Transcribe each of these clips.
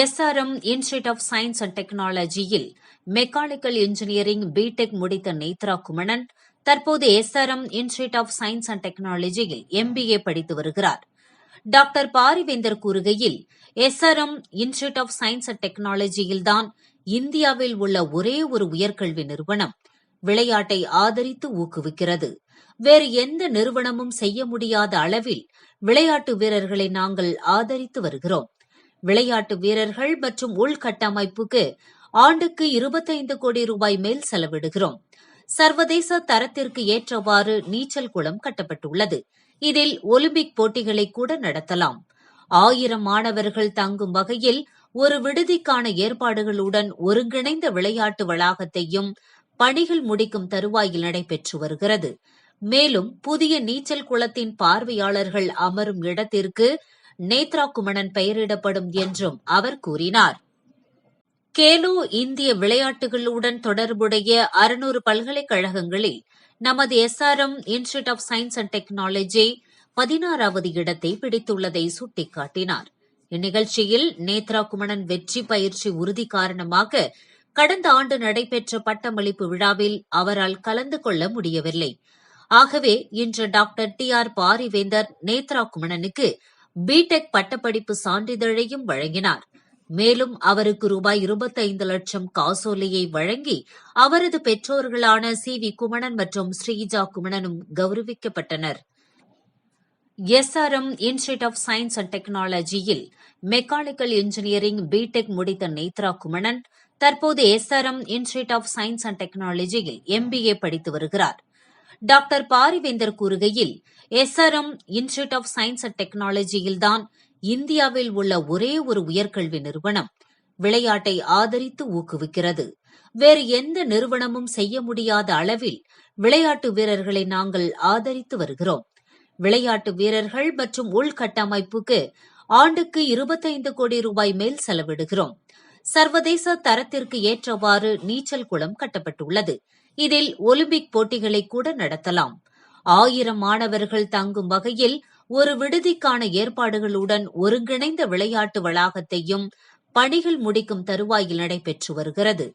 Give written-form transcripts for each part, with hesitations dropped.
SRM institute of science and டெக்னாலஜியில் mechanical engineering BTech முடித்த நேத்ரா குமணன் தற்போது SRM institute of science and டெக்னாலஜியில் MBA படித்து வருகிறார். டாக்டர் பாரிவேந்தர் கூறுகையில், SRM institute of science and டெக்னாலஜியில்தான் இந்தியாவில் உள்ள ஒரே ஒரு உயர்கல்வி நிறுவனம் விளையாட்டை ஆதரித்து ஊக்குவிக்கிறது. வேறு எந்த நிறுவனமும் செய்ய முடியாத அளவில் விளையாட்டு வீரர்களை நாங்கள் ஆதரித்து வருகிறோம். விளையாட்டு வீரர்கள் மற்றும் உள்கட்டமைப்புக்கு ஆண்டுக்கு 25 கோடி ரூபாய் மேல் செலவிடுகிறோம். சர்வதேச தரத்திற்கு ஏற்றவாறு நீச்சல் குளம் கட்டப்பட்டுள்ளது. இதில் ஒலிம்பிக் போட்டிகளை கூட நடத்தலாம். 1000 மாணவர்கள் தங்கும் வகையில் ஒரு விடுதிக்கான ஏற்பாடுகளுடன் ஒருங்கிணைந்த விளையாட்டு வளாகத்தையும் பணிகள் முடிக்கும் தருவாயில் நடைபெற்று வருகிறது. மேலும் புதிய நீச்சல் குளத்தின் பார்வையாளர்கள் அமரும் இடத்திற்கு நேத்ரா குமணன் பெயரிடப்படும் என்றும் அவர் கூறினார். கேலோ இந்திய விளையாட்டுகளுடன் தொடர்புடைய 600 பல்கலைக்கழகங்களில் நமது SRM institute of science and technology 16வது இடத்தை பிடித்துள்ளதை சுட்டிக்காட்டினார். இந்நிகழ்ச்சியில் நேத்ரா குமணன் வெற்றி பயிற்சி உறுதி காரணமாக கடந்த ஆண்டு நடைபெற்ற பட்டமளிப்பு விழாவில் அவரால் கலந்து கொள்ள முடியவில்லை. ஆகவே இன்று டாக்டர் டி.ஆர். பாரிவேந்தர் நேத்ரா குமணனுக்கு பிடெக் பட்டப்படிப்பு சான்றிதழையும் வழங்கினார். மேலும் அவருக்கு ரூபாய் 25 லட்சம் காசோலையை வழங்கி அவரது பெற்றோர்களான சி.வி. குமணன் மற்றும் ஸ்ரீஜா குமணனும் கௌரவிக்கப்பட்டனர். SRM institute of science and டெக்னாலஜியில் மெக்கானிக்கல் இன்ஜினியரிங் பிடெக் முடித்த நேத்ரா குமணன் தற்போது SRM institute of science and டெக்னாலஜியில் எம்பிஏ படித்து வருகிறார். டாக்டர் பாரிவேந்தர் கூறுகையில், SRM institute of science and டெக்னாலஜியில்தான் இந்தியாவில் உள்ள ஒரே ஒரு உயர்கல்வி நிறுவனம் விளையாட்டை ஆதரித்து ஊக்குவிக்கிறது. வேறு எந்த நிறுவனமும் செய்ய முடியாத அளவில் விளையாட்டு வீரர்களை நாங்கள் ஆதரித்து வருகிறோம். விளையாட்டு வீரர்கள் மற்றும் உள்கட்டமைப்புக்கு ஆண்டுக்கு 25 கோடி ரூபாய் மேல் செலவிடுகிறோம். சர்வதேச தரத்திற்கு ஏற்றவாறு நீச்சல் குளம் கட்டப்பட்டுள்ளது. இதில் ஒலிம்பிக் போட்டிகளை கூட நடத்தலாம். 1000 மாணவர்கள் தங்கும் வகையில் ஒரு விடுதிக்கான ஏற்பாடுகளுடன் ஒருங்கிணைந்த விளையாட்டு வளாகத்தையும் பணிகள் முடிக்கும் தருவாயில் நடைபெற்று வருகிறது.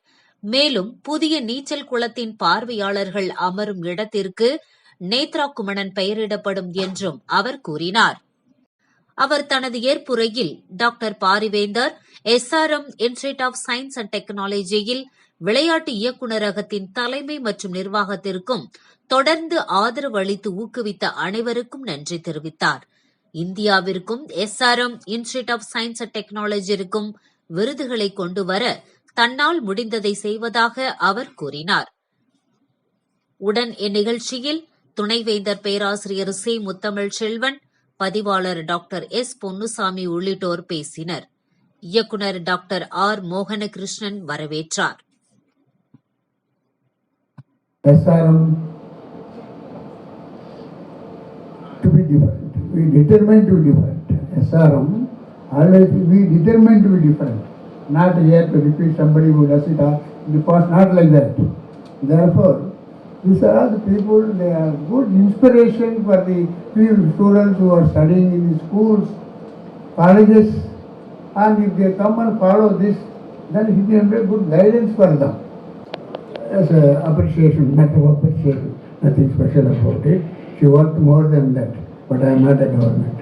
மேலும் புதிய நீச்சல் குளத்தின் பார்வையாளர்கள் அமரும் இடத்திற்கு நேத்ரா குமணன் பெயரிடப்படும் என்றும் அவர் கூறினார். அவர் தனது ஏற்புரையில் doctor Parivendhar SRM institute of science and டெக்னாலஜியில் விளையாட்டு இயக்குநரகத்தின் தலைமை மற்றும் நிர்வாகத்திற்கும் தொடர்ந்து ஆதரவு அளித்து ஊக்குவித்த அனைவருக்கும் நன்றி தெரிவித்தார். இந்தியாவிற்கும் SRM institute of science and டெக்னாலஜிக்கும் விருதுகளை கொண்டுவர தன்னால் முடிந்ததை செய்வதாக அவர் கூறினார். உடன் இந்நிகழ்ச்சியில் துணைவேந்தர் பேராசிரியர் சி. முத்தமிழ் செல்வன், பதிவாளர் டாக்டர் எஸ். பொன்னுசாமி உள்ளிட்டோர் பேசினர். இயக்குநர் டாக்டர் ஆர். மோகனகிருஷ்ணன் வரவேற்றார். SRM to be different. We determined to be different. SRM always we determined to be different. Not here to repeat somebody who does it in the past. Not like that. Therefore, these are all the people. They are good inspiration for the few students who are studying in the schools, colleges, and if they come and follow this, then it will be good guidance for them. As an appreciation, matter of appreciation, nothing special about it. She worked more than that, but I am not a government.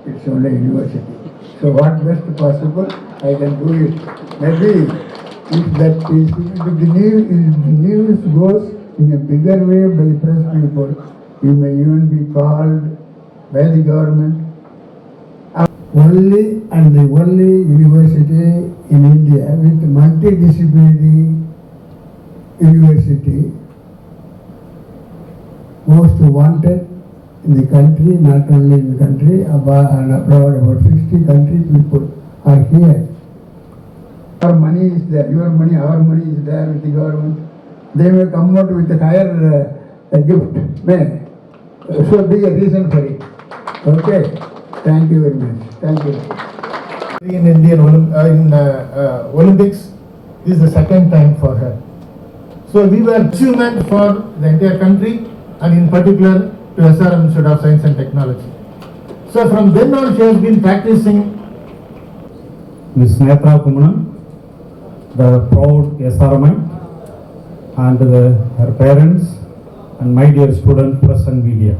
It's only a university. So what best possible, I can do it. Maybe if that is, if the news goes in a bigger way by the press people, you may even be called by the government. Only and the only university in India with multidisciplinary university, most wanted in the country, not only in the country, and abroad. About 60 country people are here. Our money is there, your money, our money is there with the government. They may come out with a higher gift. May. So be a reason for it. Okay. Thank you very much. Thank you. In Indian Olympics, this is the second time for her. So we were achievement for the entire country and in particular to SRM Institute of Science and Technology. So from then on she has been practicing Ms. Netra Kumanan, the proud SRMite, and her parents, and my dear student press and media.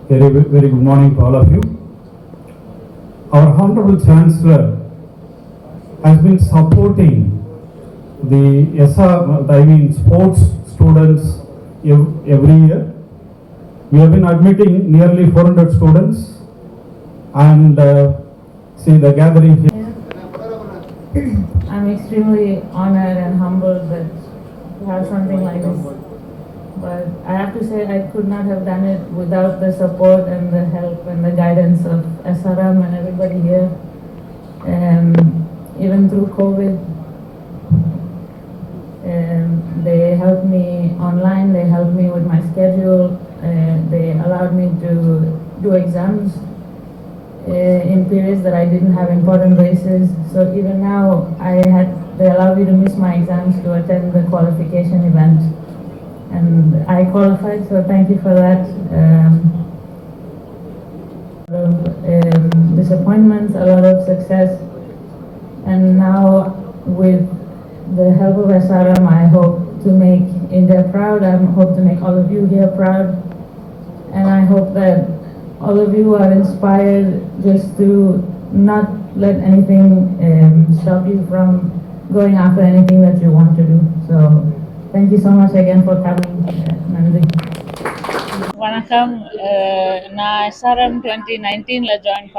Very good morning to all of you. Our Honorable Chancellor has been supporting the sports students every year. We have been admitting nearly 400 students, and see the gathering here. I'm extremely honored and humbled that to have something like this. But I have to say I could not have done it without the support and the help and the guidance of SRM and everybody here. Even through COVID, they helped me online, they helped me with my schedule, they allowed me to do exams in periods that I didn't have important races. So even now, they allowed me to miss my exams to attend the qualification event. And I qualified, so thank you for that. Disappointments, a lot of success. And now with the help of SRM, I hope to make India proud. I hope to make all of you here proud. And I hope that all of you are inspired just to not let anything stop you from going after anything that you want to do. So thank you so much again for coming. Nandri. வணக்கம். நான் SRM 2019 join